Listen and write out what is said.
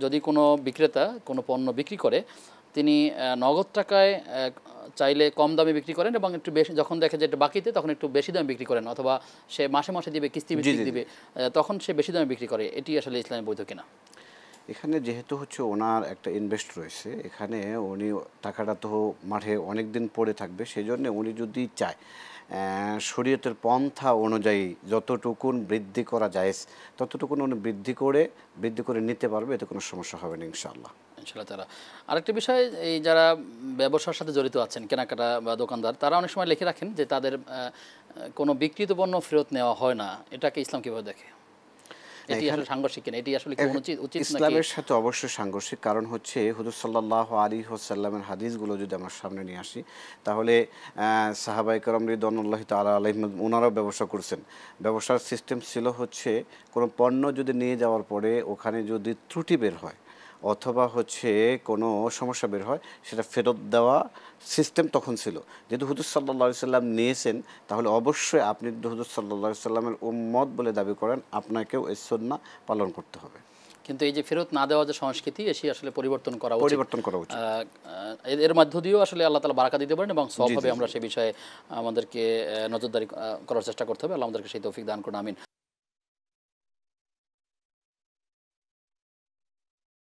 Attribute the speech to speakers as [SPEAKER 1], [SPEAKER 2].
[SPEAKER 1] যদি কোনো বিক্রেতা কোনো পণ্য বিক্রি করে, তিনি নগদ টাকায় চাইলে কম দামে বিক্রি করেন এবং একটু বেশি, যখন দেখে যে এটা বাকিতে তখন একটু বেশি দামে বিক্রি করেন, অথবা সে মাসে মাসে দিবে, কিস্তি ভিত্তিক দিবে, তখন সে বেশি দামে বিক্রি করে। এটি আসলে ইসলামে বৈধ কিনা?
[SPEAKER 2] এখানে যেহেতু হচ্ছে ওনার একটা ইনভেস্ট রয়েছে, এখানে উনি টাকাটা তো মাঠে অনেক দিন পড়ে থাকবে, সেই জন্য উনি যদি চায় শরীয়তের পন্থা অনুযায়ী যতটুকুন বৃদ্ধি করা যায় ততটুকুন উনি বৃদ্ধি করে নিতে পারবে, এতে কোনো সমস্যা হবে না ইনশাআল্লাহ।
[SPEAKER 1] ইনশাআল্লাহ তাআলা। আরেকটা বিষয়, এই যারা ব্যবসার সাথে জড়িত আছেন, কেনাকাটা বা দোকানদার, তারা অনেক সময় লিখে রাখেন যে তাদের কোনো বিক্রিত পণ্য ফেরত নেওয়া হয় না। এটাকে ইসলাম কিভাবে দেখে? এটি আসলে সাংঘর্ষিক কিনা? এটি আসলে কি উচিত নাকি?
[SPEAKER 2] ইসলামের সাথে অবশ্যই সাংঘর্ষিক, কারণ হচ্ছে হুজুর সাল্লাল্লাহু আলাইহি ওয়াসাল্লামের হাদিসগুলো যদি আমরা সামনে নিয়ে আসি, তাহলে সাহাবায়ে কেরাম রিদওয়ানুল্লাহি তাআলা আলাইহিম ওনারাও ব্যবসা করছেন। ব্যবসার সিস্টেম ছিল হচ্ছে কোনো পণ্য যদি নিয়ে যাওয়ার পরে ওখানে যদি ত্রুটি বের হয় অথবা হচ্ছে কোনো সমস্যা বের হয়, সেটা ফেরত দেওয়া সিস্টেম তখন ছিল। যেহেতু হুজুর সাল্লাল্লাহু আলাইহি সাল্লাম নিয়েছেন, তাহলে অবশ্যই আপনি যদি হুজুর সাল্লাল্লাহু আলাইহি সাল্লামের উম্মত বলে দাবি করেন, আপনাকেও এই সুন্নাহ পালন করতে হবে।
[SPEAKER 1] কিন্তু এই যে ফেরত না দেওয়া যে সংস্কৃতি, এসে আসলে পরিবর্তন করা উচিত। এর মধ্য দিয়েও আসলে আল্লাহ তাআলা বারাকা দিতে পারেন এবং সওয়াব হবে। আমরা সে বিষয়ে আমাদেরকে নজরদারি করার চেষ্টা করতে হবে। আল্লাহ আমাদেরকে সেই তৌফিক দান করুন, আমিন।